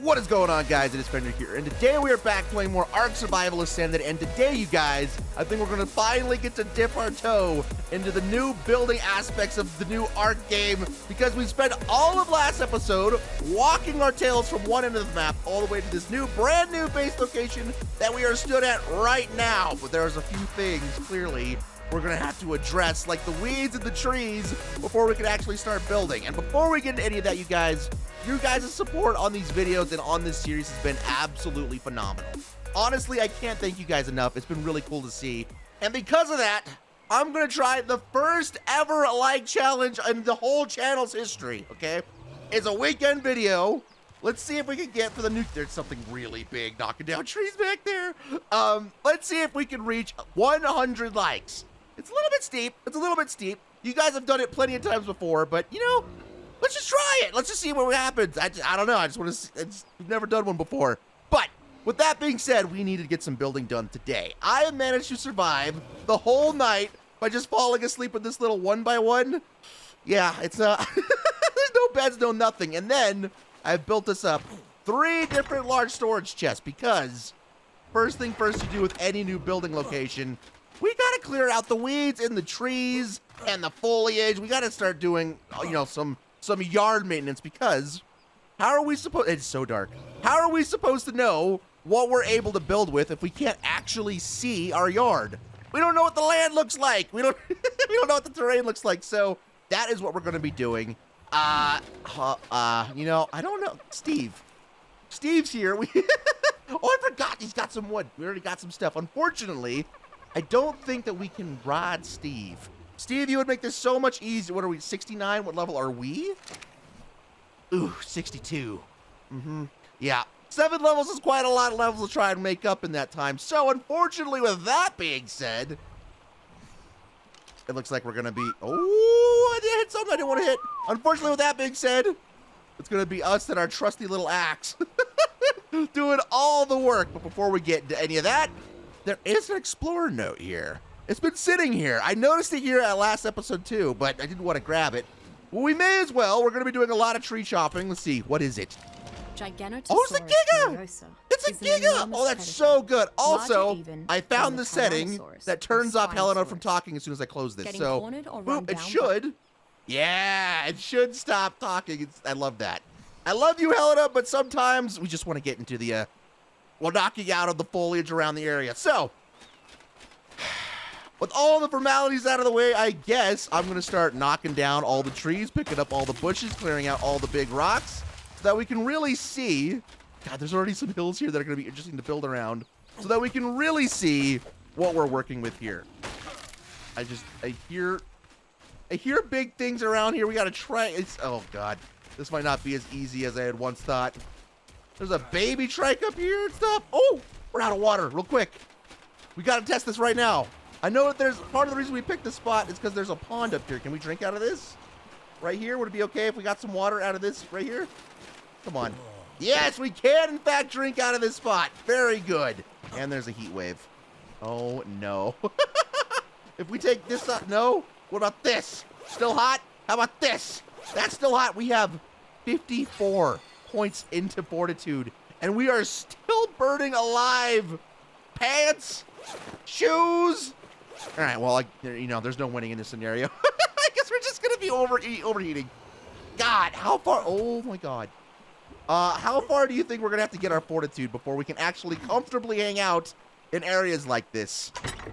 What is going on, guys? It is Fender here, and today we are back playing more Ark Survival Ascended, and today, you guys, I think we're going to finally get to dip our toe into the new building aspects of the new Ark game, because we spent all of last episode walking our tails from one end of the map all the way to this new, brand new base location that we are stood at right now. But there's a few things, clearly, we're going to have to address, like the weeds and the trees, before we can actually start building. And before we get into any of that, you guys' support on these videos and on this series has been absolutely phenomenal. Honestly, I can't thank you guys enough. It's been really cool to see. And because of that, I'm going to try the first ever like challenge in the whole channel's history, okay? It's a weekend video. Let's see if we can get for the new... There's something really big knocking down trees back there. Let's see if we can reach 100 likes. It's a little bit steep. It's a little bit steep. You guys have done it plenty of times before, but, you know, let's just try it. Let's just see what happens. I don't know. I just want to see. We've never done one before. But with that being said, we need to get some building done today. I have managed to survive the whole night by just falling asleep with this little 1x1. Yeah, it's there's no beds, no nothing. And then I've built this up 3 different large storage chests because first thing first to do with any new building location, we gotta clear out the weeds and the trees and the foliage. We gotta start doing, you know, some yard maintenance, because how are we supposed... It's so dark. How are we supposed to know what we're able to build with if we can't actually see our yard? We don't know what the land looks like. We don't know what the terrain looks like. So that is what we're gonna be doing. You know, I don't know. Steve's here. Oh, I forgot. He's got some wood. We already got some stuff. Unfortunately, I don't think that we can rod Steve. Steve, you would make this so much easier. What are we, 69? What level are we? Ooh, 62. Yeah. 7 levels is quite a lot of levels to try and make up in that time. So, unfortunately, with that being said, it looks like we're going to be... Oh, I did hit something I didn't want to hit. Unfortunately, with that being said, it's going to be us and our trusty little axe doing all the work. But before we get into any of that, there is an explorer note here. It's been sitting here. I noticed it here at last episode too, but I didn't want to grab it. Well, we may as well. We're going to be doing a lot of tree chopping. Let's see. What is it? Oh, it's a giga! It's a giga! Oh, that's so good. Also, I found the setting that turns off Helena from talking as soon as I close this. So, boop, it should. Yeah, it should stop talking. I love that. I love you, Helena, but sometimes we just want to get into the, well, knocking out of the foliage around the area. So, with all the formalities out of the way, I guess I'm going to start knocking down all the trees, picking up all the bushes, clearing out all the big rocks, so that we can really see... God, there's already some hills here that are going to be interesting to build around, so that we can really see what we're working with here. I hear big things around here. We got to try... Oh, God. This might not be as easy as I had once thought. There's a baby trike up here and stuff. Oh, we're out of water real quick. We got to test this right now. I know that there's part of the reason we picked this spot is because there's a pond up here. Can we drink out of this? Right here? Would it be okay if we got some water out of this right here? Come on. Yes, we can, in fact, drink out of this spot. Very good. And there's a heat wave. Oh, no. If we take this up, no? What about this? Still hot? How about this? That's still hot. We have 54 points into fortitude, and we are still burning alive. Pants, shoes. All right, well, you know, there's no winning in this scenario. I guess we're just going to be overheating. God, how far? Oh, my God. How far do you think we're going to have to get our fortitude before we can actually comfortably hang out in areas like this?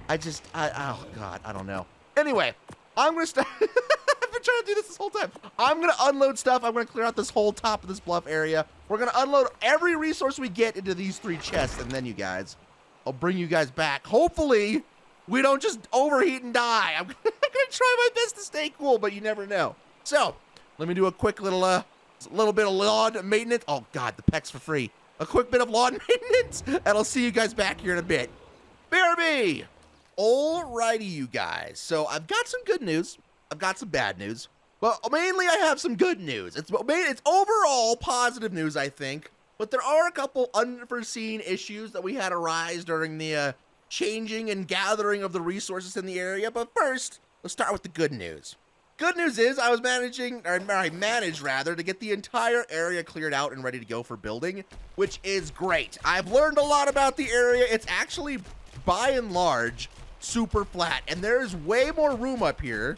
Oh, God, I don't know. Anyway, I'm going to start... I've been trying to do this whole time. I'm going to unload stuff. I'm going to clear out this whole top of this bluff area. We're going to unload every resource we get into these 3 chests, and then, you guys, I'll bring you guys back. Hopefully, we don't just overheat and die. I'm going to try my best to stay cool, but you never know. So, let me do a quick little bit of lawn maintenance. Oh, God, the pecs for free. A quick bit of lawn maintenance, and I'll see you guys back here in a bit. BRB! Alrighty, you guys. So, I've got some good news. I've got some bad news. But mainly, I have some good news. It's overall positive news, I think. But there are a couple unforeseen issues that we had arise during the changing and gathering of the resources in the area. But first, let's start with the good news. Good news is I managed rather to get the entire area cleared out and ready to go for building, which is great. I've learned a lot about the area. It's actually, by and large, super flat, and there's way more room up here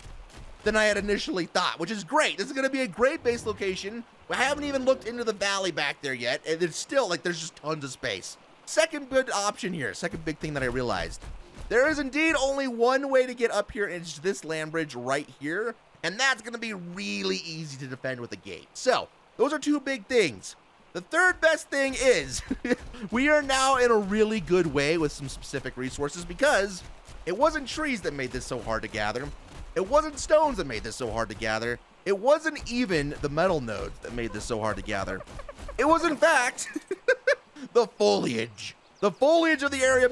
than I had initially thought, which is great. This is gonna be a great base location. I haven't even looked into the valley back there yet, and it's still, like, there's just tons of space. Second good option here, second big thing that I realized. There is indeed only one way to get up here, and it's this land bridge right here. And that's going to be really easy to defend with a gate. So, those are two big things. The third best thing is, we are now in a really good way with some specific resources because it wasn't trees that made this so hard to gather. It wasn't stones that made this so hard to gather. It wasn't even the metal nodes that made this so hard to gather. It was, in fact, the foliage. The foliage of the area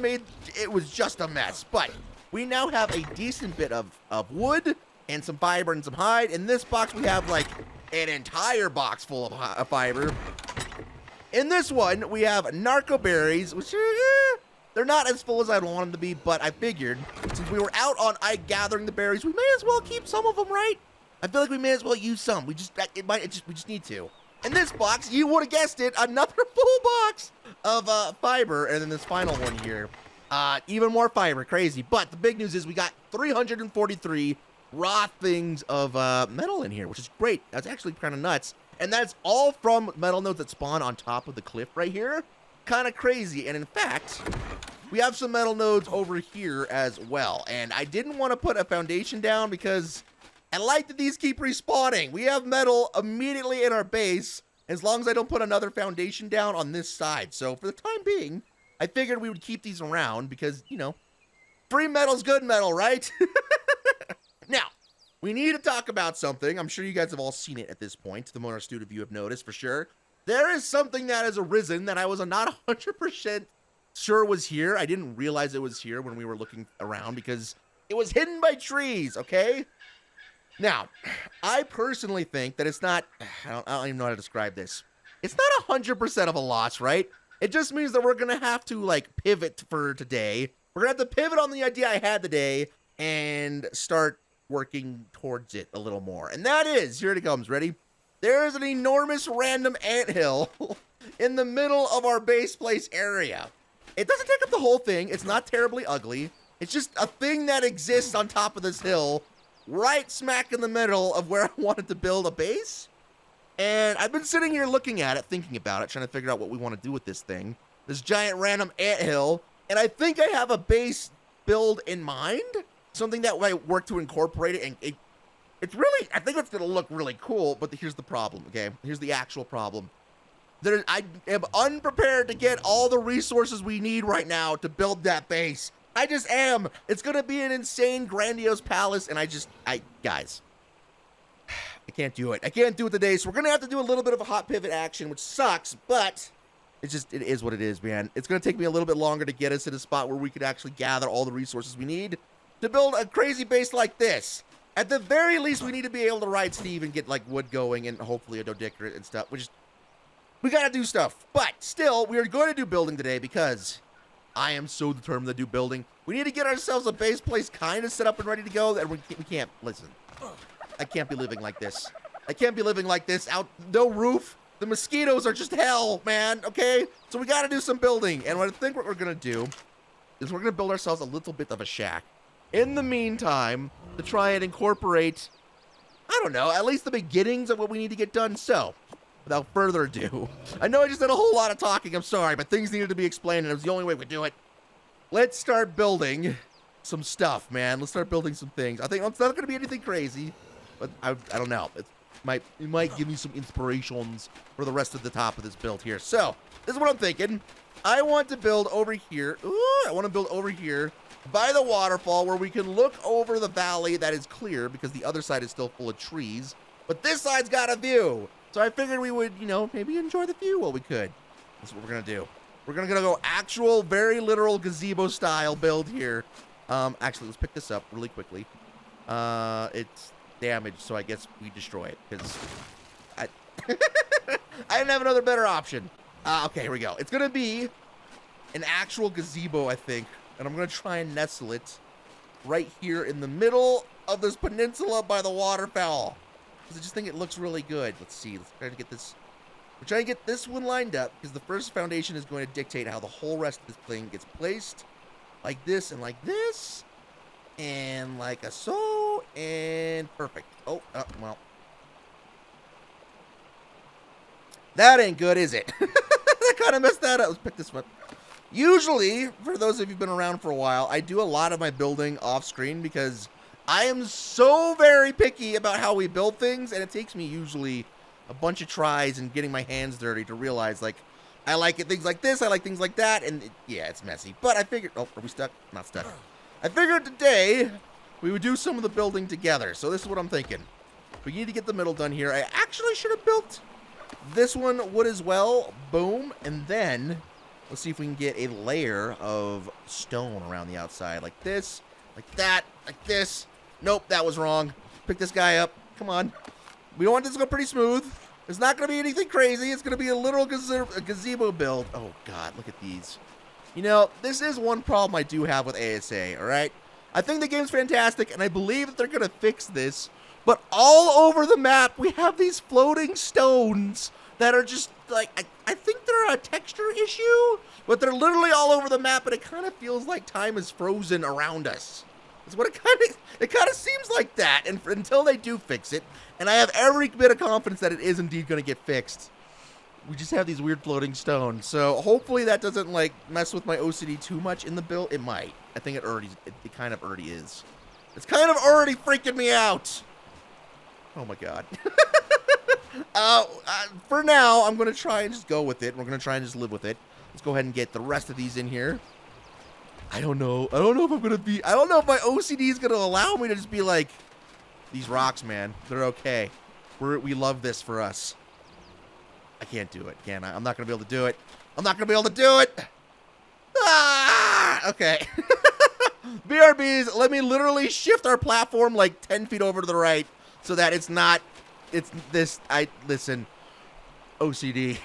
it was just a mess. But we now have a decent bit of wood and some fiber and some hide. In this box, we have like an entire box full of fiber. In this one, we have narco berries, which they're not as full as I'd want them to be, but I figured since we were out on gathering the berries, we may as well keep some of them, right? I feel like we may as well use some. We just need to. In this box, you would have guessed it, another full box of fiber, and then this final one here, even more fiber, crazy. But the big news is we got 343 raw things of metal in here, which is great. That's actually kind of nuts. And that's all from metal nodes that spawn on top of the cliff right here. Kind of crazy. And in fact, we have some metal nodes over here as well. And I didn't want to put a foundation down because I like that these keep respawning. We have metal immediately in our base as long as I don't put another foundation down on this side. So for the time being, I figured we would keep these around because, you know, free metal's good metal, right? Now, we need to talk about something. I'm sure you guys have all seen it at this point. The more astute of you have noticed for sure. There is something that has arisen that I was not 100% sure was here. I didn't realize it was here when we were looking around because it was hidden by trees, okay? Now, I personally think that it's not, I don't even know how to describe this. It's not 100% of a loss, right? It just means that we're going to have to, like, pivot for today. We're going to have to pivot on the idea I had today and start working towards it a little more. And that is, here it comes, ready? There is an enormous random anthill in the middle of our base place area. It doesn't take up the whole thing. It's not terribly ugly. It's just a thing that exists on top of this hill, right smack in the middle of where I wanted to build a base. And I've been sitting here looking at it, thinking about it, trying to figure out what we want to do with this thing. This giant random anthill. And I think I have a base build in mind. Something that might work to incorporate it, and it's really, I think it's going to look really cool, but here's the problem, okay? Here's the actual problem. I am unprepared to get all the resources we need right now to build that base. I just am. It's going to be an insane, grandiose palace, and guys, I can't do it. I can't do it today, so we're going to have to do a little bit of a hot pivot action, which sucks, but it is what it is, man. It's going to take me a little bit longer to get us to the spot where we could actually gather all the resources we need to build a crazy base like this. At the very least, we need to be able to ride Steve and get, like, wood going and hopefully a dodecarat and stuff, we gotta do stuff. But still, we are going to do building today because I am so determined to do building. We need to get ourselves a base place kind of set up and ready to go, and we can't, listen, I can't be living like this. I can't be living like this, no roof. The mosquitoes are just hell, man, okay? So we gotta do some building, and what I think what we're gonna do is we're gonna build ourselves a little bit of a shack. In the meantime, to try and incorporate, I don't know, at least the beginnings of what we need to get done. So, without further ado, I know I just did a whole lot of talking, I'm sorry, but things needed to be explained, and it was the only way we could do it. Let's start building some stuff, man. Let's start building some things. I think it's not going to be anything crazy, but I don't know. It might give me some inspirations for the rest of the top of this build here. So, this is what I'm thinking. I want to build over here. I want to build over here by the waterfall where we can look over the valley that is clear because the other side is still full of trees. But this side's got a view. So I figured we would, you know, maybe enjoy the view while we could. That's what we're going to do. We're going to go actual, very literal gazebo style build here. Actually, let's pick this up really quickly. It's damaged, so I guess we destroy it because I didn't have another better option. Okay, here we go. It's going to be an actual gazebo, I think. And I'm going to try and nestle it right here in the middle of this peninsula by the waterfowl. Because I just think it looks really good. Let's see. Let's try to get this. We're trying to get this one lined up because the first foundation is going to dictate how the whole rest of this thing gets placed. Like this and like this. And like a so. And perfect. Oh, well. That ain't good, is it? I kind of messed that up. Let's pick this one. Usually, for those of you who've been around for a while, I do a lot of my building off screen because I am so very picky about how we build things, and it takes me usually a bunch of tries and getting my hands dirty to realize, like, I like it things like this, I like things like that, and yeah, it's messy. But I figured, oh, are we stuck? Not stuck. I figured today we would do some of the building together, so this is what I'm thinking. We need to get the middle done here. I actually should have built this one wood as well. Boom. And then let's see if we can get a layer of stone around the outside. Like this, like that, like this. Nope, that was wrong. Pick this guy up. Come on. We want this to go pretty smooth. It's not going to be anything crazy. It's going to be a literal gazebo build. Oh, God, look at these. You know, this is one problem I do have with ASA, all right? I think the game's fantastic, and I believe that they're going to fix this. But all over the map, we have these floating stones that are just, like, I think they're a texture issue, but they're literally all over the map, and it kind of feels like time is frozen around us. That's what it kind of seems like that, and until they do fix it, and I have every bit of confidence that it is indeed going to get fixed. We just have these weird floating stones, so hopefully that doesn't, like, mess with my OCD too much in the build. It might. I think it kind of already is. It's kind of already freaking me out. Oh, my God. For now, I'm going to try and just go with it. We're going to try and just live with it. Let's go ahead and get the rest of these in here. I don't know. I don't know if I'm going to be... I don't know if my OCD is going to allow me to just be like, these rocks, man, they're okay. We love this for us. I can't do it, can I? I'm not going to be able to do it. I'm not going to be able to do it. Ah! Okay. BRBs, let me literally shift our platform like 10 feet over to the right so that it's not... It's this... Listen. OCD.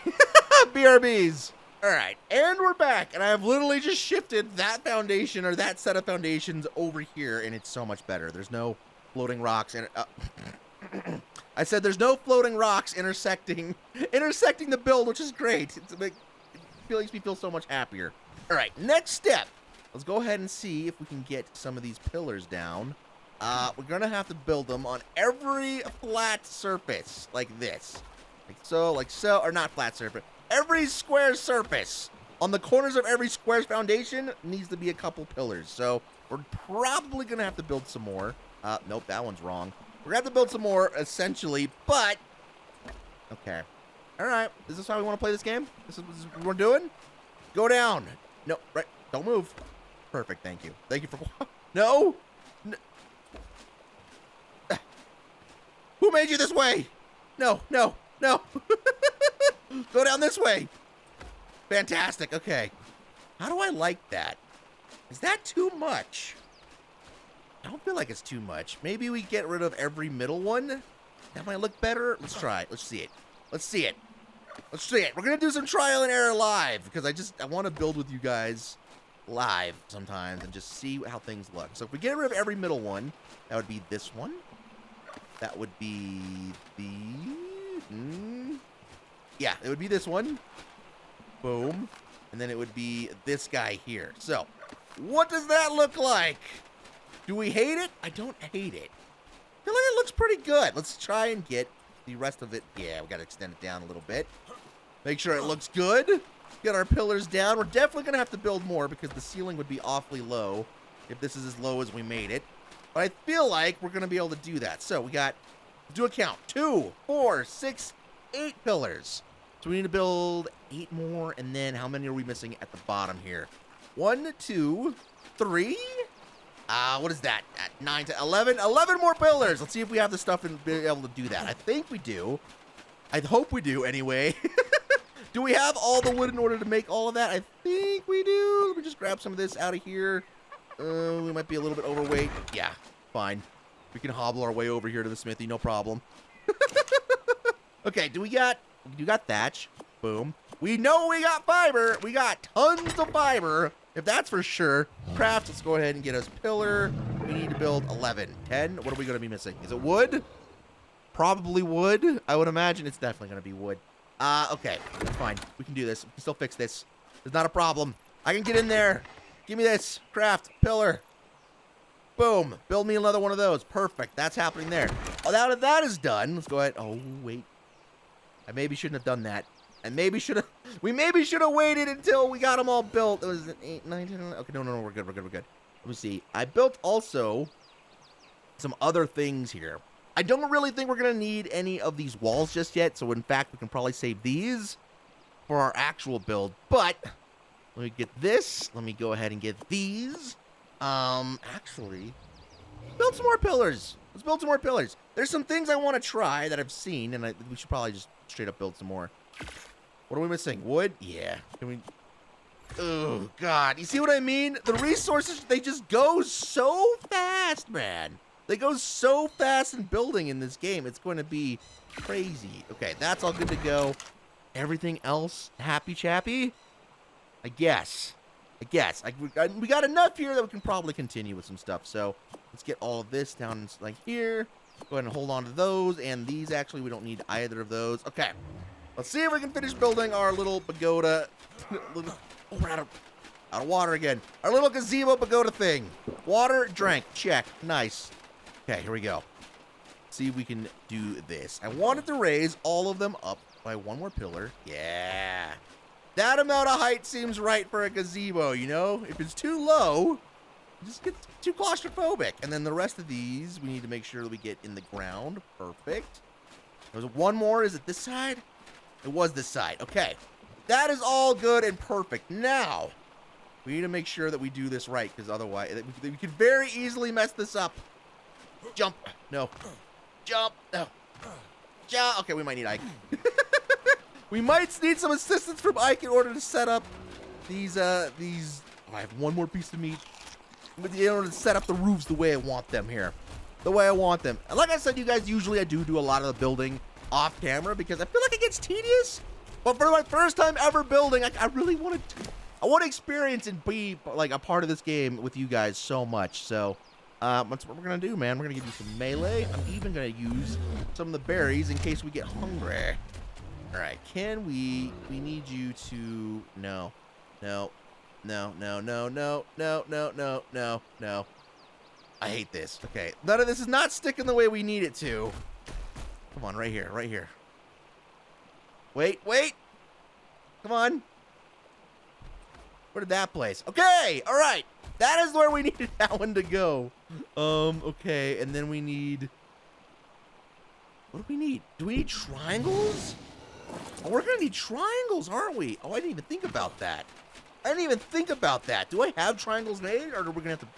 BRBs. All right, and we're back, and I have literally just shifted that foundation or that set of foundations over here, and it's so much better. There's no floating rocks. I said there's no floating rocks intersecting the build, which is great. It makes me feel so much happier. All right, next step. Let's go ahead and see if we can get some of these pillars down. We're going to have to build them on every flat surface, like this. Like so, or not flat surface. Every square surface on the corners of every square's foundation needs to be a couple pillars. So we're probably going to have to build some more. Nope, that one's wrong. We're going to have to build some more, essentially, but... Okay. All right. Is this how we want to play this game? This is what we're doing? Go down. No, right. Don't move. Perfect. Thank you. Thank you for... No. Who made you this way? No, no, no. Go down this way. Fantastic. Okay. How do I like that? Is that too much? I don't feel like it's too much. Maybe we get rid of every middle one. That might look better. Let's try it. Let's see it. Let's see it. Let's see it. We're going to do some trial and error live because I want to build with you guys live sometimes and just see how things look. So if we get rid of every middle one, that would be this one. That would be the... Yeah, it would be this one. Boom. And then it would be this guy here. So, what does that look like? Do we hate it? I don't hate it. I feel like it looks pretty good. Let's try and get the rest of it. Yeah, we got to extend it down a little bit. Make sure it looks good. Get our pillars down. We're definitely going to have to build more because the ceiling would be awfully low if this is as low as we made it. But I feel like we're going to be able to do that. So, we got, do a count, 2, 4, 6, 8 pillars. So we need to build 8 more, and then how many are we missing at the bottom here? 1, 2, 3. What is that? 9 to 11. 11 more pillars. Let's see if we have the stuff and be able to do that. I think we do. I hope we do, anyway. Do we have all the wood in order to make all of that? I think we do. Let me just grab some of this out of here. We might be a little bit overweight. Yeah, fine. We can hobble our way over here to the smithy, no problem. Okay, do we got thatch? Boom. We know we got fiber. We got tons of fiber, if that's for sure. Craft, let's go ahead and get us pillar. we need to build 11. 10, what are we going to be missing? Is it wood? Probably wood. I would imagine it's definitely going to be wood. Okay, that's fine. We can do this. We can still fix this. It's not a problem. I can get in there. Give me this. Craft. Pillar. Boom. Build me another one of those. Perfect. That's happening there. Oh, now that that is done, let's go ahead. Oh, wait. I maybe shouldn't have done that. And maybe should have. We maybe should have waited until we got them all built. It was an 8, 9, 10. Okay, no, we're good. We're good. Let me see. I built also some other things here. I don't really think we're going to need any of these walls just yet. So, in fact, we can probably save these for our actual build. But let me get this. Let me go ahead and get these. Actually, build some more pillars. Let's build some more pillars. There's some things I want to try that I've seen, and we should probably just straight up build some more. What are we missing? Wood? Yeah. Can we... Oh, God. You see what I mean? The resources, they just go so fast, man. They go so fast in building in this game. It's going to be crazy. Okay, that's all good to go. Everything else, happy chappy? I guess. We got enough here that we can probably continue with some stuff. So let's get all of this down like here. Go ahead and hold on to those. And these, actually, we don't need either of those. Okay. Let's see if we can finish building our little pagoda. Oh, we're out of water again. Our little gazebo pagoda thing. Water, drank. Check. Nice. Okay, here we go. See if we can do this. I wanted to raise all of them up by one more pillar. Yeah. That amount of height seems right for a gazebo, you know? If it's too low, it just gets too claustrophobic. And then the rest of these, we need to make sure that we get in the ground. Perfect. There's one more. Is it this side? It was this side. Okay. That is all good and perfect. Now, we need to make sure that we do this right, because otherwise, we could very easily mess this up. Jump. No. Jump. No. Jump. Okay, we might need Ike. We might need some assistance from Ike in order to set up these. Oh, I have one more piece of meat. In order to set up the roofs the way I want them here. The way I want them. And like I said, you guys, usually I do a lot of the building off camera because I feel like it gets tedious. But for my first time ever building, I really want to experience and be like a part of this game with you guys so much. So that's what we're gonna do, man. We're gonna give you some melee. I'm even gonna use some of the berries in case we get hungry. All right, we need you to no. I hate this. Okay, none of this is not sticking the way we need it to. Come on, right here. Wait. Come on. Where did that place? Okay, all right. That is where we needed that one to go. Okay, and then we need... What do we need? Do we need triangles? Oh, we're gonna need triangles, aren't we? Oh, I didn't even think about that. Do I have triangles made, or are we gonna have to...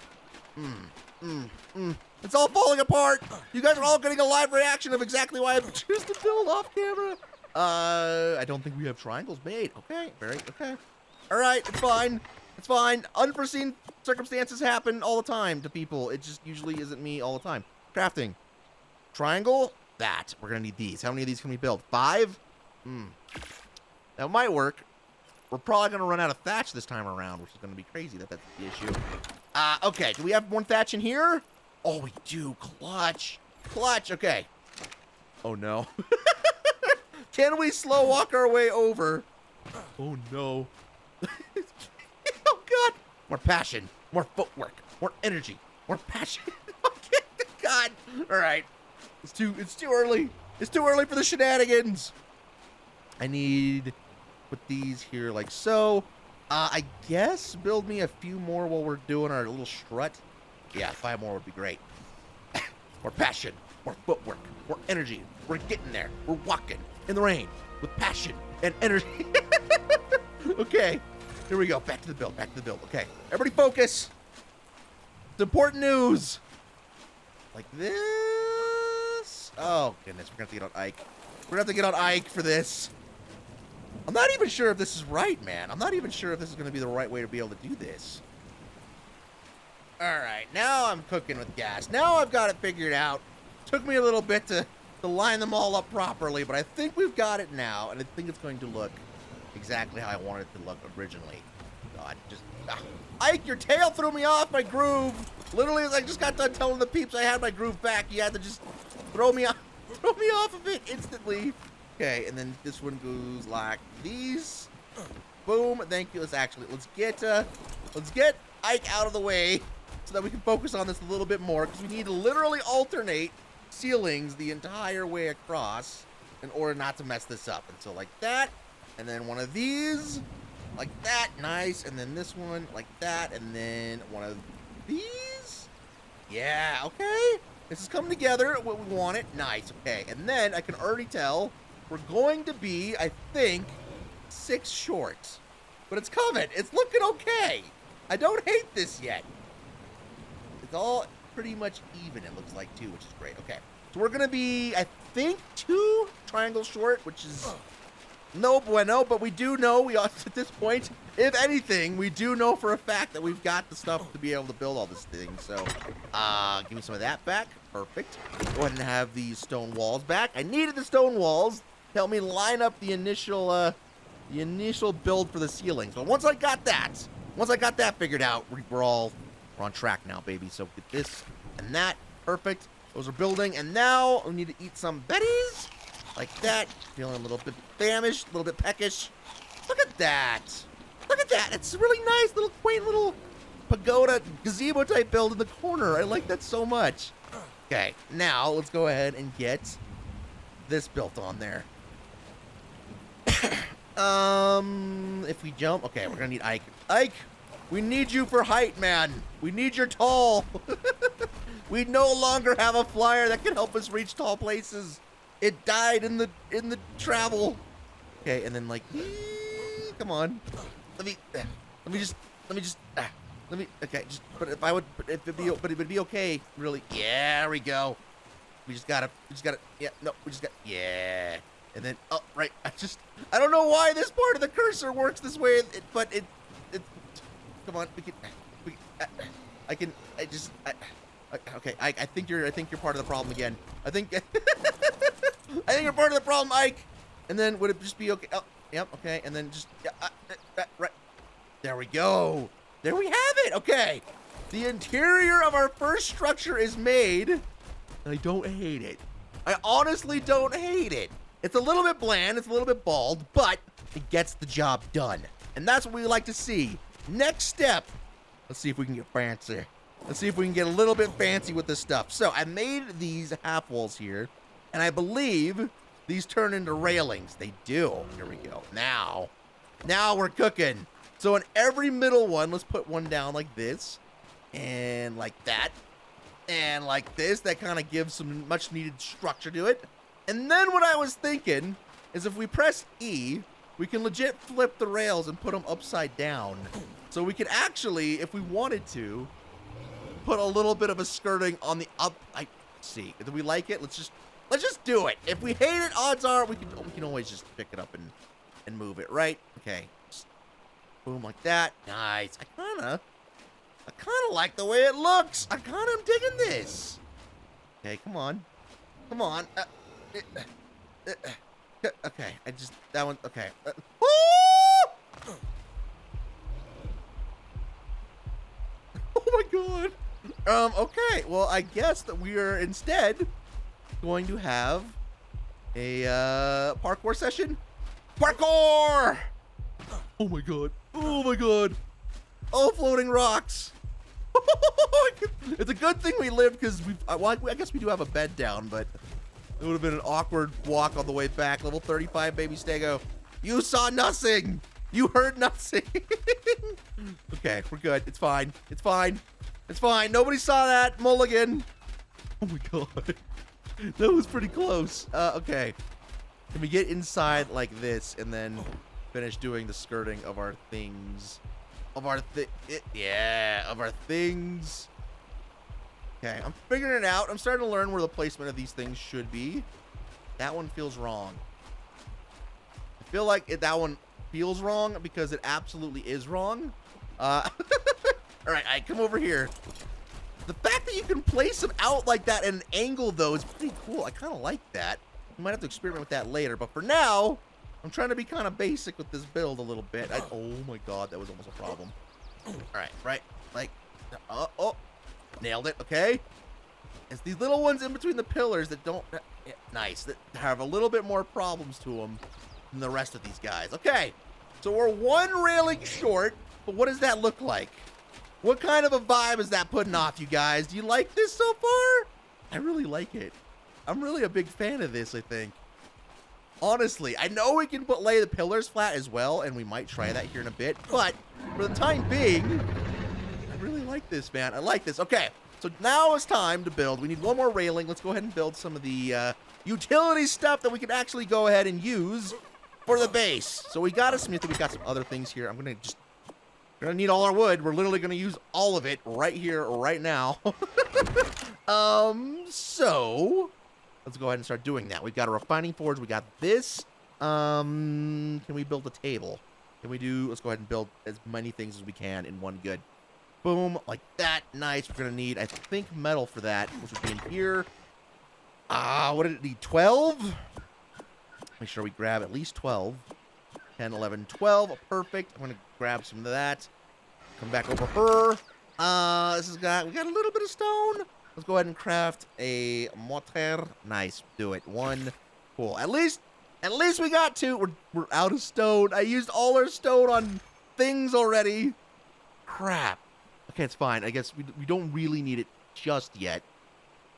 It's all falling apart. You guys are all getting a live reaction of exactly why I choose to build off camera. I don't think we have triangles made. Okay, okay. All right, it's fine. Unforeseen circumstances happen all the time to people. It just usually isn't me all the time. Crafting. Triangle. That. We're gonna need these. How many of these can we build? 5? That might work. We're probably gonna run out of thatch this time around, which is gonna be crazy. That's the issue. Okay. Do we have one thatch in here? Oh, we do. Clutch. Okay. Oh, no. Can we slow walk our way over? Oh, no. Oh, God. More passion. More footwork. More energy. More passion. Okay. God. All right. It's too early. It's too early for the shenanigans. I need put these here like so. I guess build me a few more while we're doing our little strut. Yeah, 5 more would be great. More passion, more footwork, more energy. We're getting there. We're walking in the rain with passion and energy. Okay, here we go. Back to the build. Okay, everybody focus. It's important news. Like this. Oh, goodness. We're going to have to get on Ike. We're going to have to get on Ike for this. I'm not even sure if this is right, man. I'm not even sure if this is going to be the right way to be able to do this. All right, now I'm cooking with gas. Now I've got it figured out. Took me a little bit to line them all up properly, but I think we've got it now, and I think it's going to look exactly how I wanted it to look originally. God, just Ike, your tail threw me off my groove. Literally, as I just got done telling the peeps I had my groove back, you had to just throw me off of it instantly. Okay, and then this one goes like these. Boom. Thank you. Let's get Ike out of the way so that we can focus on this a little bit more, because we need to literally alternate ceilings the entire way across in order not to mess this up. And so like that, and then one of these like that. Nice. And then this one like that, and then one of these. Yeah, okay. This is coming together what we want it. Nice. Okay. And then I can already tell we're going to be, I think, 6 short. But it's coming. It's looking okay. I don't hate this yet. It's all pretty much even, it looks like, too, which is great. Okay. So we're going to be, I think, 2 triangles short, which is no bueno, but we do know, at this point, if anything, we do know for a fact that we've got the stuff to be able to build all this thing. So, give me some of that back. Perfect. Go ahead and have these stone walls back. I needed the stone walls to help me line up the initial build for the ceilings. But once I got that figured out, we're on track now, baby. So get this and that. Perfect. Those are building. And now we need to eat some betties. Like that. Feeling a little bit famished, a little bit peckish. Look at that. Look at that. It's a really nice little quaint little pagoda gazebo type build in the corner. I like that so much. Okay, now let's go ahead and get this built on there. If we jump, okay, we're gonna need Ike. Ike, we need you for height, man. We need your tall. We no longer have a flyer that can help us reach tall places. It died in the travel. Okay, and then like, come on. Okay, but it would be okay, really. Yeah, there we go. We just gotta, yeah. And then, oh, right, I don't know why this part of the cursor works this way, but it, come on, okay, I think you're part of the problem again. I think you're part of the problem, Ike. And then would it just be okay? Oh, yep, okay, and then just, right. There we go. There we have it. Okay. The interior of our first structure is made. I don't hate it. I honestly don't hate it. It's a little bit bland. It's a little bit bald, but it gets the job done. And that's what we like to see. Next step. Let's see if we can get fancy. Let's see if we can get a little bit fancy with this stuff. So I made these half walls here, and I believe these turn into railings. They do. Here we go. Now we're cooking. So in every middle one, let's put one down like this, and like that, and like this. That kind of gives some much needed structure to it. And then what I was thinking is if we press E, we can legit flip the rails and put them upside down. So we could actually, if we wanted to, put a little bit of a skirting on the up. I see. Do we like it? Let's just do it. If we hate it, odds are we can always just pick it up and move it, right? Okay. Boom, like that. Nice. I kind of like the way it looks. I kind of am digging this. Okay, come on. Come on. Okay, that one, okay. Oh my god. Okay, well, I guess that we are instead going to have a parkour session. Parkour! Oh my god. Oh my god. Oh, floating rocks. It's a good thing we lived, because I guess we do have a bed down, but it would have been an awkward walk on the way back. Level 35, baby Stego. You saw nothing. You heard nothing. Okay, we're good. It's fine. It's fine. It's fine. Nobody saw that. Mulligan. Oh my god. That was pretty close. Okay. Can we get inside like this and then finish doing the skirting of our things? Of our things. Okay, I'm figuring it out. I'm starting to learn where the placement of these things should be. That one feels wrong. I feel like that one feels wrong because it absolutely is wrong. All right, I come over here. The fact that you can place them out like that at an angle, though, is pretty cool. I kind of like that. We might have to experiment with that later, but for now, I'm trying to be kind of basic with this build a little bit. Oh my god, that was almost a problem. All right, like, oh, nailed it. Okay, it's these little ones in between the pillars that don't, nice, that have a little bit more problems to them than the rest of these guys. Okay, so we're one railing short, but what does that look like? What kind of a vibe is that putting off, you guys? Do you like this so far? I really like it. I'm really a big fan of this, I think. Honestly, I know we can lay the pillars flat as well, and we might try that here in a bit, but for the time being, I really like this, man. I like this. Okay, so now it's time to build. We need one more railing. Let's go ahead and build some of the utility stuff that we can actually go ahead and use for the base. So we got a smith, we got some other things here. We're gonna need all our wood. We're literally gonna use all of it right here, right now. So let's go ahead and start doing that. We've got a refining forge. We got this. Can we build a table? Let's go ahead and build as many things as we can in one good. Boom, like that. Nice. We're gonna need, I think, metal for that, which would be in here. What did it need? 12? Make sure we grab at least 12. 10, 11, 12. Perfect. I'm gonna grab some of that. Come back over her. We got a little bit of stone. Let's go ahead and craft a mortar. Nice. Do it. One. Cool. At least we got two. We're out of stone. I used all our stone on things already. Crap. Okay, it's fine. I guess we don't really need it just yet.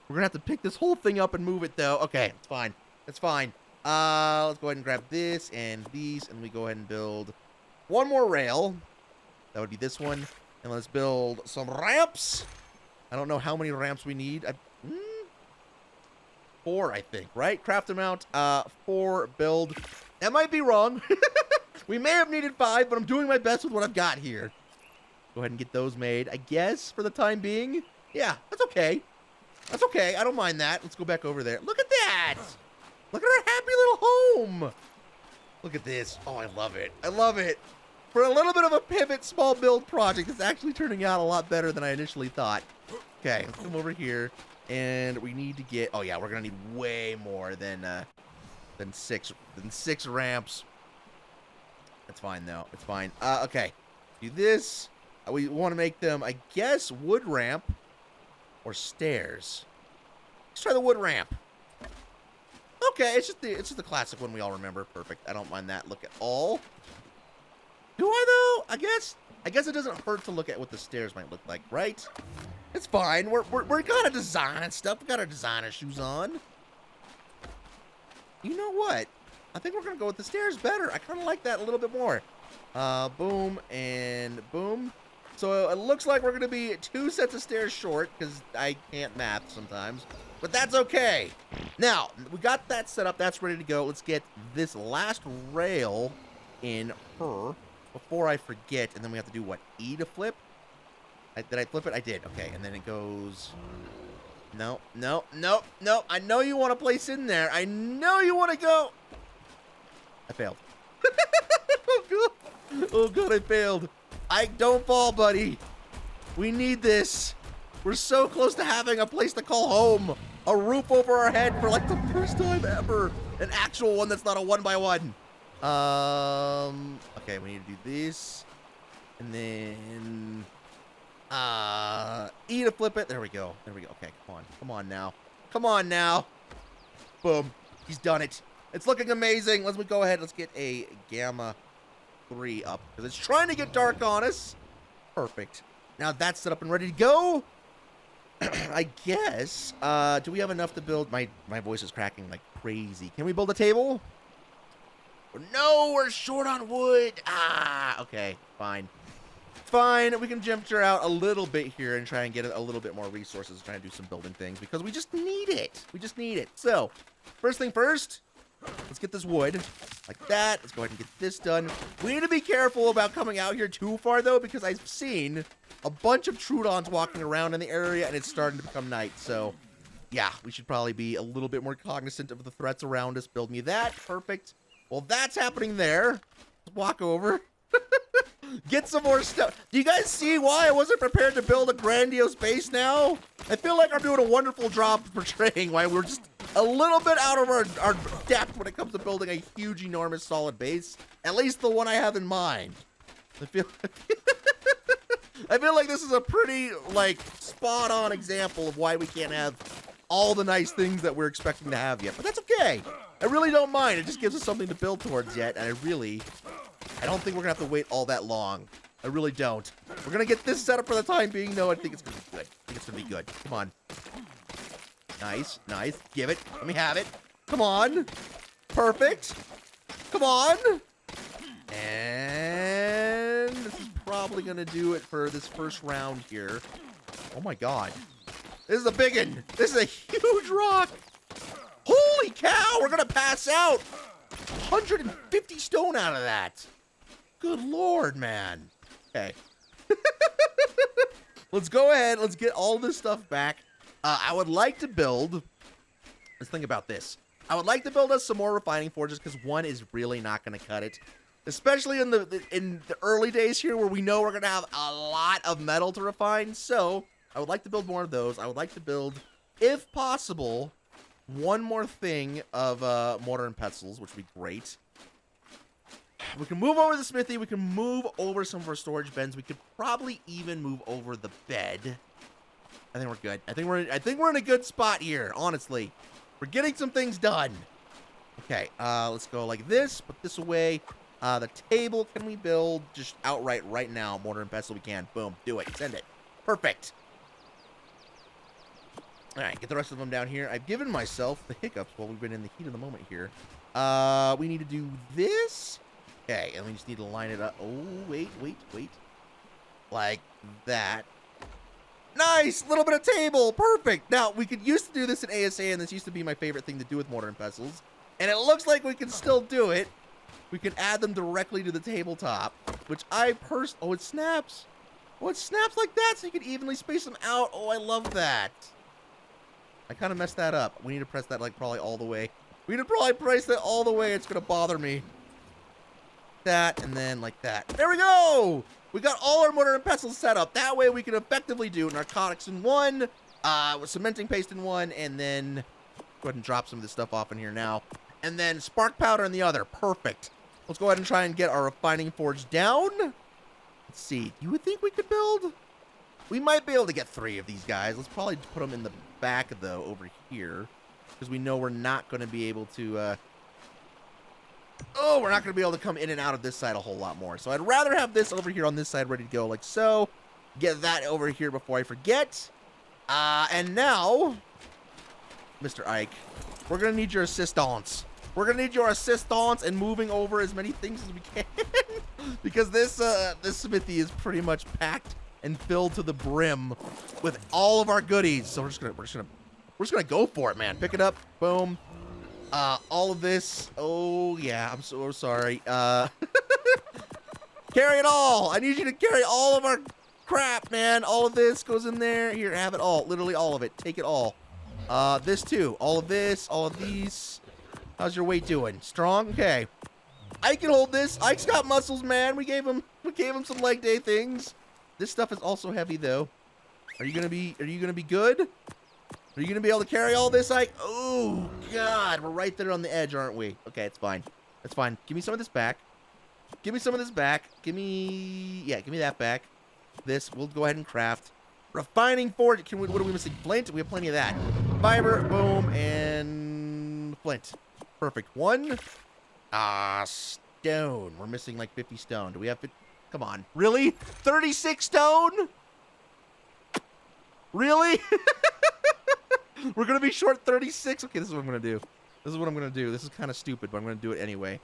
We're gonna have to pick this whole thing up and move it though. Okay, it's fine. It's fine. Let's go ahead and grab this and these, and we go ahead and build one more rail. That would be this one. And let's build some ramps. I don't know how many ramps we need. 4, I think, right? Craft amount, 4, build. That might be wrong. We may have needed 5, but I'm doing my best with what I've got here. Go ahead and get those made, I guess, for the time being. Yeah, that's okay. That's okay. I don't mind that. Let's go back over there. Look at that. Look at our happy little home. Look at this. Oh, I love it. I love it. For a little bit of a pivot small build project, it's actually turning out a lot better than I initially thought. Okay, let's come over here. And we need to get, oh yeah, we're gonna need way more than 6 ramps. That's fine though. It's fine. Okay. Do this. We want to make them, I guess, wood ramp or stairs. Let's try the wood ramp. Okay, it's just the classic one we all remember. Perfect. I don't mind that look at all. Do I though? I guess it doesn't hurt to look at what the stairs might look like, right? It's fine. We're kind of designing stuff. We got our designer shoes on. You know what? I think we're gonna go with the stairs better. I kind of like that a little bit more. Boom and boom. So it looks like we're gonna be 2 sets of stairs short because I can't math sometimes, but that's okay. Now we got that set up. That's ready to go. Let's get this last rail in her before I forget. And then we have to do what? E to flip. Did I flip it? I did. Okay, and then it goes. No. I know you want to place in there. I know you want to go. I failed. Oh god, I failed. Don't fall, buddy. We need this. We're so close to having a place to call home. A roof over our head for like the first time ever. An actual one that's not a 1x1. Okay, we need to do this. And then E to flip it. There we go. Okay, come on now. Boom. He's done it. It's looking amazing. Let's go ahead. Let's get a gamma 3 up because it's trying to get dark on us. Perfect. Now that's set up and ready to go. I guess. Do we have enough to build? My voice is cracking like crazy. Can we build a table? No, we're short on wood. Okay, fine. We can venture out a little bit here and try and get a little bit more resources, trying to do some building things because we just need it. So, first thing first, let's get this wood like that. Let's go ahead and get this done. We need to be careful about coming out here too far though, because I've seen a bunch of Trudons walking around in the area and it's starting to become night. So, yeah, we should probably be a little bit more cognizant of the threats around us. Build me that. Perfect. Well, that's happening there. Let's walk over. Get some more stuff. Do you guys see why I wasn't prepared to build a grandiose base now? I feel like I'm doing a wonderful job portraying why we're just a little bit out of our depth when it comes to building a huge, enormous, solid base. At least the one I have in mind. I feel like this is a pretty, like, spot-on example of why we can't have all the nice things that we're expecting to have yet. But that's okay. I really don't mind. It just gives us something to build towards yet. And I don't think we're going to have to wait all that long. I really don't. We're going to get this set up for the time being, though. I think it's going to be good. I think it's going to be good. Come on. Nice, nice. Give it. Let me have it. Come on. Perfect. Come on. And this is probably going to do it for this first round here. Oh, my God. This is a big one. This is a huge rock. Holy cow. We're going to pass out 150 stone out of that. Good Lord, man. Okay. Let's go ahead. Let's get all this stuff back. I would like to build. Let's think about this. I would like to build us some more refining forges because one is really not going to cut it. Especially in the early days here where we know we're going to have a lot of metal to refine. So I would like to build more of those. I would like to build, if possible, one more thing of mortar and pestles, which would be great. We can move over the smithy. We can move over some of our storage bins. We could probably even move over the bed. I think we're good. I think we're in a good spot here, honestly. We're getting some things done. Okay, let's go like this. Put this away. The table can we build just outright right now? Mortar and pestle we can. Boom. Do it. Send it. Perfect. All right, get the rest of them down here. I've given myself the hiccups while we've been in the heat of the moment here. We need to do this. Okay, and we just need to line it up. Oh, wait. Like that. Nice! Little bit of table. Perfect. Now, we could used to do this in ASA, and this used to be my favorite thing to do with mortar and pestles. And it looks like we can still do it. We can add them directly to the tabletop, which oh, it snaps. Oh, it snaps like that, so you can evenly space them out. Oh, I love that. I kind of messed that up. We need to press that, like, probably all the way. We need to probably press that all the way. It's going to bother me. That, and then like that. There we go! We got all our mortar and pestles set up. That way we can effectively do narcotics in one, with cementing paste in one, and then go ahead and drop some of this stuff off in here now. And then spark powder in the other. Perfect. Let's go ahead and try and get our refining forge down. Let's see. You would think we could build? We might be able to get 3 of these guys. Let's probably put them in the back, though, over here. Because we know we're not going to be able to, we're not going to be able to come in and out of this side a whole lot more. So I'd rather have this over here on this side ready to go like so. Get that over here before I forget. And now, Mr. Ike, we're going to need your assistance. We're going to need your assistance in moving over as many things as we can. Because this smithy is pretty much packed and filled to the brim with all of our goodies. So we're just gonna go for it, man. Pick it up. Boom. All of this. Oh, yeah. I'm so sorry. Carry it all. I need you to carry all of our crap, man. All of this goes in there. Here, have it all. Literally all of it. Take it all. This, too. All of this. All of these. How's your weight doing? Strong? Okay. I can hold this. Ike's got muscles, man. We gave him some leg day things. This stuff is also heavy, though. Are you gonna be good? Are you going to be able to carry all this, Ike? Oh, God. We're right there on the edge, aren't we? Okay, it's fine. It's fine. Give me some of this back. Give me some of this back. Give me that back. This, we'll go ahead and craft. Refining forge. What are we missing? Flint? We have plenty of that. Fiber, boom, and flint. Perfect. 1. Stone. We're missing like 50 stone. Do we have 50? Come on. Really? 36 stone? Really? We're going to be short 36. Okay, this is what I'm going to do. This is kind of stupid, but I'm going to do it anyway.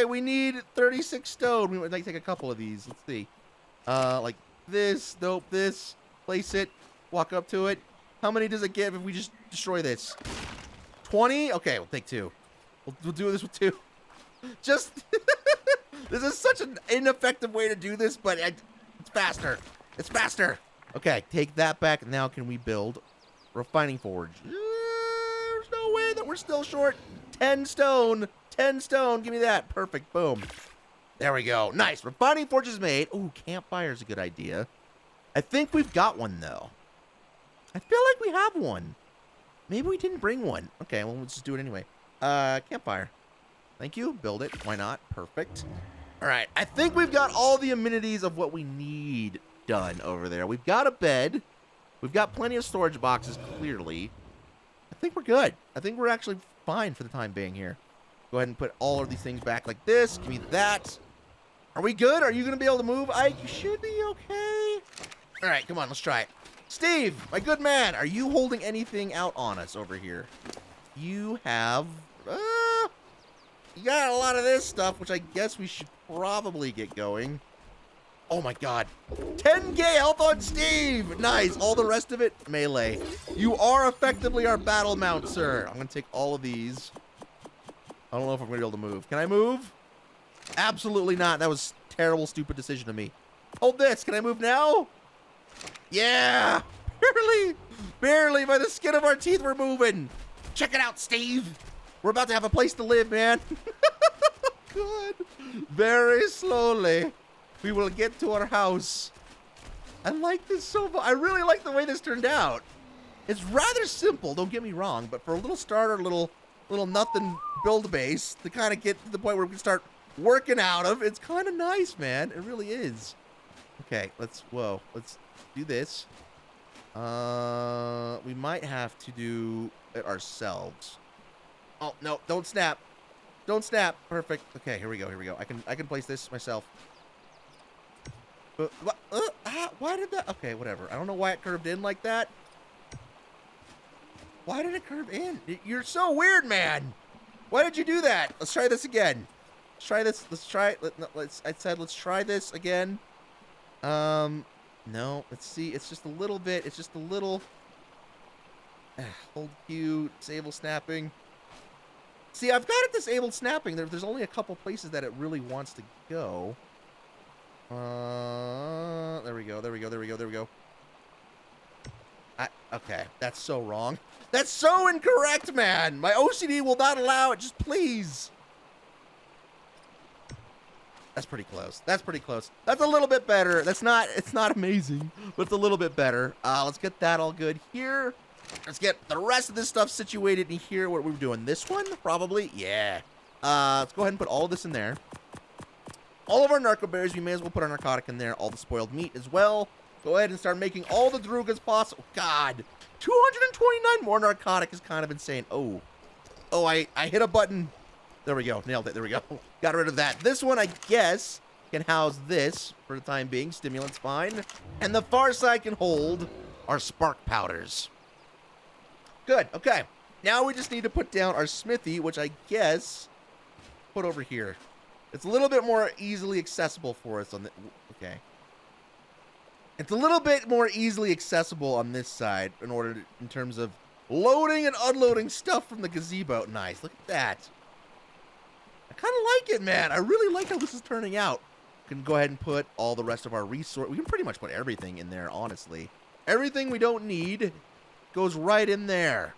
We need 36 stone. We might take a couple of these. Let's see. Like this. Nope. This. Place it. Walk up to it. How many does it give if we just destroy this? 20? Okay, we'll take 2. We'll do this with 2. Just... This is such an ineffective way to do this, but it's faster. It's faster. Okay, take that back. Now can we build... refining forge. There's no way that we're still short 10 stone. 10 stone. Give me that. Perfect. Boom. There we go. Nice. Refining forge is made. Ooh, campfire's a good idea. I think we've got one, though. I feel like we have one. Maybe we didn't bring one. Okay, well, let's just do it anyway. Campfire. Thank you. Build it. Why not? Perfect. All right. I think we've got all the amenities of what we need done over there. We've got a bed. We've got plenty of storage boxes, clearly. I think we're good. I think we're actually fine for the time being here. Go ahead and put all of these things back like this. Give me that. Are we good? Are you going to be able to move? You should be okay. All right, come on. Let's try it. Steve, my good man, are you holding anything out on us over here? You have... you got a lot of this stuff, which I guess we should probably get going. Oh, my God. 10k health on Steve. Nice. All the rest of it, melee. You are effectively our battle mount, sir. I'm going to take all of these. I don't know if I'm going to be able to move. Can I move? Absolutely not. That was a terrible, stupid decision of me. Hold this. Can I move now? Yeah. Barely. Barely. By the skin of our teeth, we're moving. Check it out, Steve. We're about to have a place to live, man. Good. Very slowly, we will get to our house. I like this so much. I really like the way this turned out. It's rather simple, don't get me wrong, but for a little starter, little nothing build base to kind of get to the point where we can start working out of, it's kind of nice, man. It really is. Okay, let's do this. We might have to do it ourselves. Oh, no, don't snap. Don't snap. Perfect. Okay, here we go. Here we go. I can place this myself. Why did that? Okay, whatever. I don't know why it curved in like that. Why did it curve in? You're so weird, man. Why did you do that? Let's try this again. Let's try this. Let's try. Let's try this again. No. Let's see. It's just a little bit. It's just a little. Hold Q. Disable snapping. See, I've got it disabled snapping. There's only a couple places that it really wants to go. There we go. There we go. There we go. There we go. Okay, that's so wrong. That's so incorrect, man. My OCD will not allow it. Just please. That's pretty close. That's pretty close. That's a little bit better. It's not amazing, but it's a little bit better. Let's get that all good here. Let's get the rest of this stuff situated in here. What we're doing, this one, probably? Yeah. Let's go ahead and put all of this in there. All of our narco berries, we may as well put our narcotic in there. All the spoiled meat as well. Go ahead and start making all the drugas possible. God, 229 more narcotic is kind of insane. Oh, I hit a button. There we go. Nailed it. There we go. Got rid of that. This one, I guess, can house this for the time being. Stimulant's fine. And the far side can hold our spark powders. Good. Okay. Now we just need to put down our smithy, which I guess put over here. It's a little bit more easily accessible for us on the... Okay. It's a little bit more easily accessible on this side in terms of loading and unloading stuff from the gazebo. Nice. Look at that. I kind of like it, man. I really like how this is turning out. We can go ahead and put all the rest of our resource. We can pretty much put everything in there, honestly. Everything we don't need goes right in there.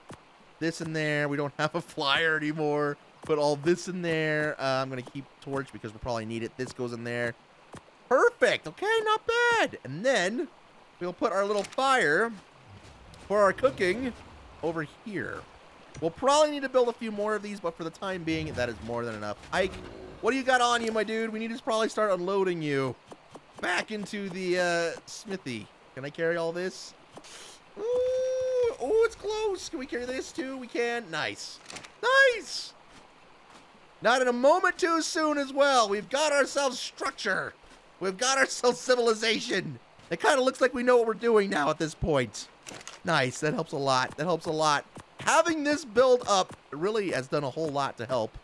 This in there. We don't have a flyer anymore. Put all this in there. I'm going to keep torch because we'll probably need it. This goes in there. Perfect. Okay, not bad. And then we'll put our little fire for our cooking over here. We'll probably need to build a few more of these, but for the time being, that is more than enough. Ike, what do you got on you, my dude? We need to probably start unloading you back into the smithy. Can I carry all this? Ooh, oh, it's close. Can we carry this too? We can. Nice. Nice. Not in a moment too soon as well. We've got ourselves structure. We've got ourselves civilization. It kind of looks like we know what we're doing now at this point. Nice. That helps a lot. That helps a lot. Having this build up really has done a whole lot to help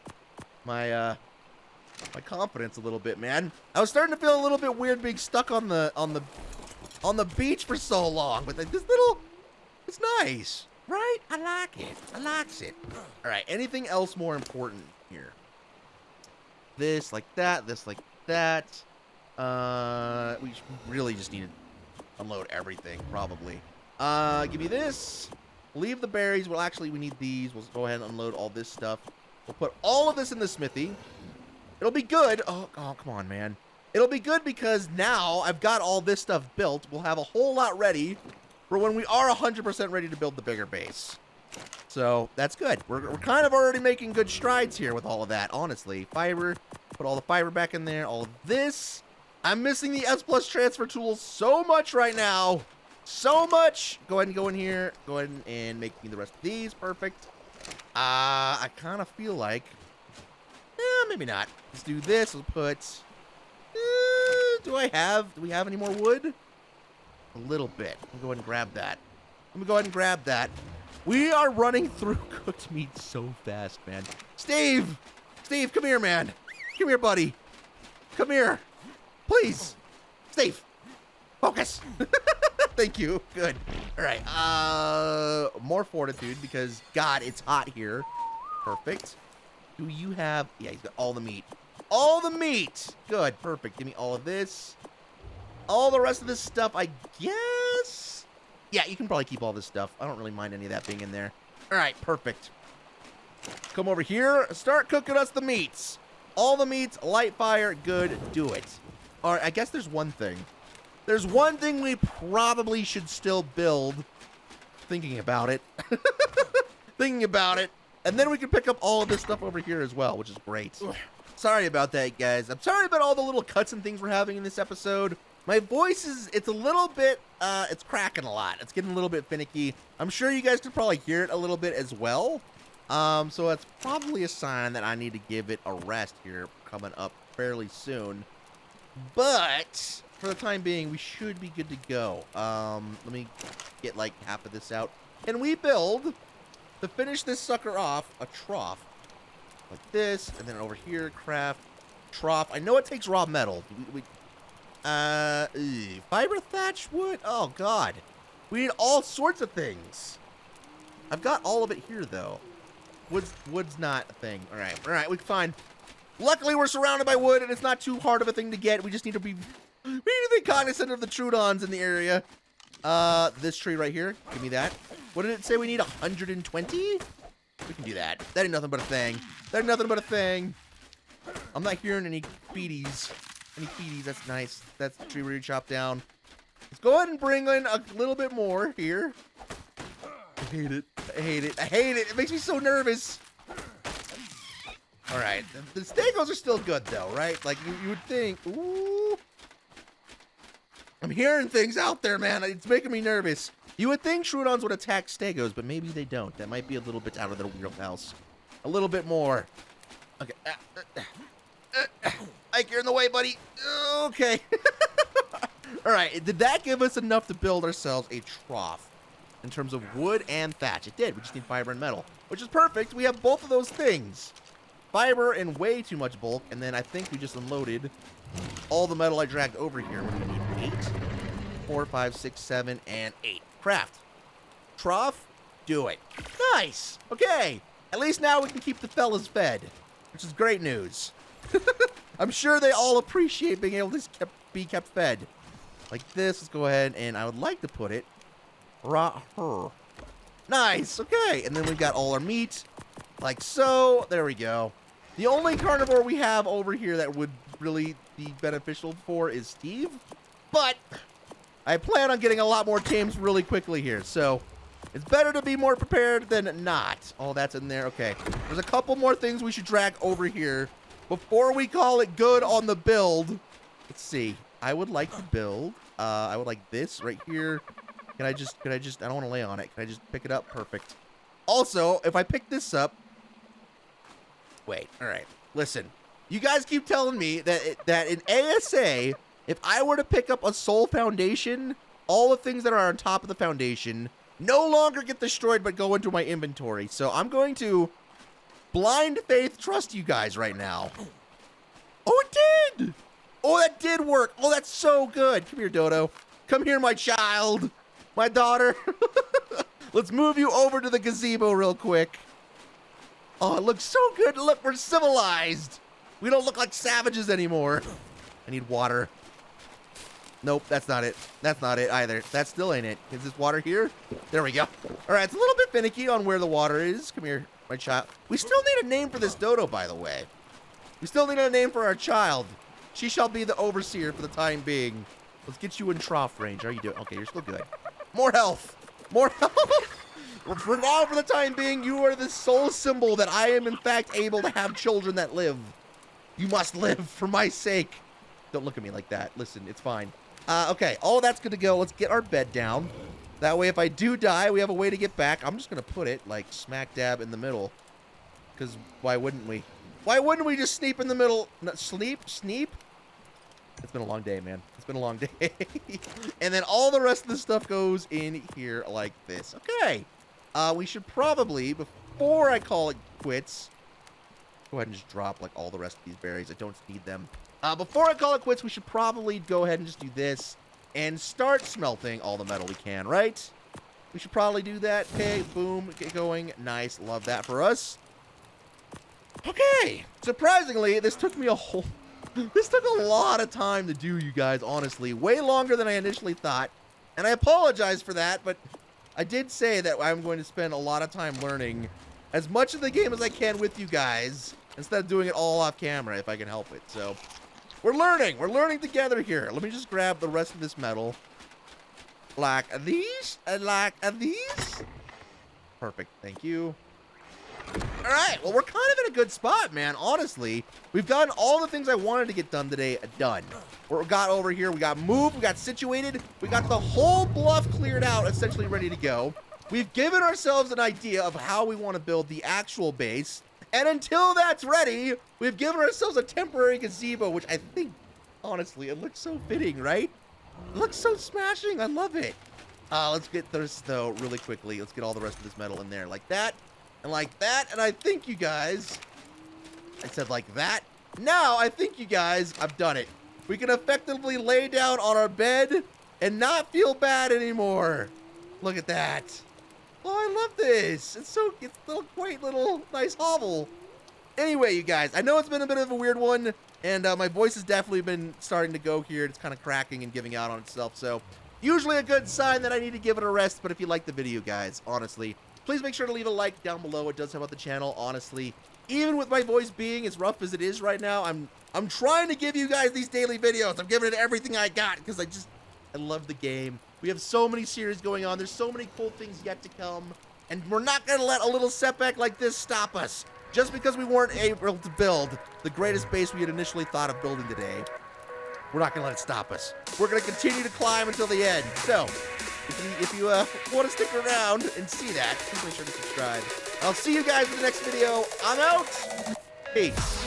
my my confidence a little bit, man. I was starting to feel a little bit weird being stuck on the beach for so long, but like this little, it's nice, right? I like it. I likes it. All right. Anything else more important here? This like that. This like that. We really just need to unload everything, probably. Give me this. Leave the berries. Well, actually, we need these. We'll go ahead and unload all this stuff. We'll put all of this in the smithy. It'll be good. Oh, come on, man. It'll be good because now I've got all this stuff built. We'll have a whole lot ready for when we are 100% ready to build the bigger base. So that's good. We're kind of already making good strides here with all of that, honestly. Fiber, put all the fiber back in there. All of this. I'm missing the S Plus transfer tool so much right now. So much. Go ahead and go in here. Go ahead and make me the rest of these. Perfect. I kind of feel like, maybe not. Let's do this. We'll put, do we have any more wood? A little bit. Let me go ahead and grab that. We are running through cooked meat so fast, man. Steve, come here, man. Come here, buddy. Come here. Please. Steve, focus. Thank you. Good. All right. More fortitude because, God, it's hot here. Perfect. Do you have... Yeah, he's got all the meat. All the meat. Good. Perfect. Give me all of this. All the rest of this stuff, I guess... Yeah, you can probably keep all this stuff. I don't really mind any of that being in there. All right, perfect. Come over here. Start cooking us the meats. All the meats, light fire, good, do it. All right, I guess there's one thing. There's one thing we probably should still build. Thinking about it. Thinking about it. And then we can pick up all of this stuff over here as well, which is great. Sorry about that, guys. I'm sorry about all the little cuts and things we're having in this episode. My voice it's a little bit, it's cracking a lot. It's getting a little bit finicky. I'm sure you guys could probably hear it a little bit as well. So that's probably a sign that I need to give it a rest here coming up fairly soon. But for the time being, we should be good to go. Let me get like half of this out. Can we build, to finish this sucker off, a trough? Like this, and then over here, craft, trough. I know it takes raw metal. Fiber thatch wood? Oh, God. We need all sorts of things. I've got all of it here, though. Wood's not a thing. All right, we can find. Luckily, we're surrounded by wood, and it's not too hard of a thing to get. We just need to be, cognizant of the Trudons in the area. This tree right here. Give me that. What did it say we need? 120? We can do that. That ain't nothing but a thing. I'm not hearing any feeties. That's nice. That's the tree where you chop down. Let's go ahead and bring in a little bit more here. I hate it. It makes me so nervous. All right. The stegos are still good, though, right? Like, you would think. Ooh. I'm hearing things out there, man. It's making me nervous. You would think Trudons would attack stegos, but maybe they don't. That might be a little bit out of their wheelhouse. A little bit more. Okay. Ike, you're in the way, buddy. Okay. All right. Did that give us enough to build ourselves a trough in terms of wood and thatch? It did. We just need fiber and metal, which is perfect. We have both of those things. Fiber in way too much bulk, and then I think we just unloaded all the metal I dragged over here. What do we need? 8, 4, 5, 6, 7, and 8. Craft. Trough. Do it. Nice. Okay. At least now we can keep the fellas fed, which is great news. I'm sure they all appreciate being able to be kept fed. Like this. Let's go ahead, and I would like to put it right here. Nice. Okay. And then we've got all our meat. Like so. There we go. The only carnivore we have over here that would really be beneficial for is Steve. But I plan on getting a lot more tames really quickly here. So it's better to be more prepared than not. Oh, that's in there. Okay. There's a couple more things we should drag over here before we call it good on the build. Let's see. I would like to build. I would like this right here. Can I just, I don't want to lay on it. Can I just pick it up? Perfect. Also, if I pick this up, wait, all right, listen. You guys keep telling me that in ASA, if I were to pick up a soul foundation, all the things that are on top of the foundation no longer get destroyed but go into my inventory. So I'm going to blind faith trust you guys right now. Oh, it did. Oh, that did work. Oh, that's so good. Come here, Dodo. Come here, my child. My daughter. Let's move you over to the gazebo real quick. Oh, it looks so good. Look, we're civilized. We don't look like savages anymore. I need water. Nope, that's not it. That's not it either. That still ain't it. Is this water here? There we go. All right, it's a little bit finicky on where the water is. Come here, my child. We still need a name for this dodo, by the way. We still need a name for our child. She shall be the overseer for the time being. Let's get you in trough range. How are you doing? Okay, you're still good. More health. More health. For now, for the time being, you are the sole symbol that I am in fact able to have children that live. You must live for my sake. Don't look at me like that. Listen, it's fine. Okay, all that's good to go. Let's get our bed down. That way, if I do die, we have a way to get back. I'm just going to put it, like, smack dab in the middle. Because why wouldn't we? Why wouldn't we just sleep in the middle? No, sleep? It's been a long day, man. It's been a long day. And then all the rest of the stuff goes in here like this. Okay. We should probably, before I call it quits, go ahead and just drop, like, all the rest of these berries. I don't need them. Before I call it quits, we should probably go ahead and just do this and start smelting all the metal we can, right? We should probably do that. Okay, boom, get going. Nice, love that for us. Okay, surprisingly, this took me this took a lot of time to do, you guys, honestly. Way longer than I initially thought. And I apologize for that, but I did say that I'm going to spend a lot of time learning as much of the game as I can with you guys, instead of doing it all off camera, if I can help it. So, we're learning together here. Let me just grab the rest of this metal. Like these, like these. Perfect, thank you. All right, well, we're kind of in a good spot, man, honestly. We've gotten all the things I wanted to get done today done. We got over here, we got moved, we got situated, we got the whole bluff cleared out, essentially ready to go. We've given ourselves an idea of how we want to build the actual base. And until that's ready, we've given ourselves a temporary gazebo, which I think, honestly, it looks so fitting, right? It looks so smashing. I love it. Let's get this, though, really quickly. Let's get all the rest of this metal in there like that. And like that. And I think, you guys, I said like that. Now, I think, you guys, I've done it. We can effectively lay down on our bed and not feel bad anymore. Look at that. Oh, I love this. It's a little quaint little nice hovel. Anyway, you guys, I know it's been a bit of a weird one, and my voice has definitely been starting to go here. It's kind of cracking and giving out on itself, so usually a good sign that I need to give it a rest. But if you like the video, guys, honestly, please make sure to leave a like down below. It does help out the channel, honestly. Even with my voice being as rough as it is right now, I'm trying to give you guys these daily videos. I'm giving it everything I got because I love the game. We have so many series going on. There's so many cool things yet to come. And we're not going to let a little setback like this stop us. Just because we weren't able to build the greatest base we had initially thought of building today, we're not going to let it stop us. We're going to continue to climb until the end. So, if you want to stick around and see that, please make sure to subscribe. I'll see you guys in the next video. I'm out. Peace.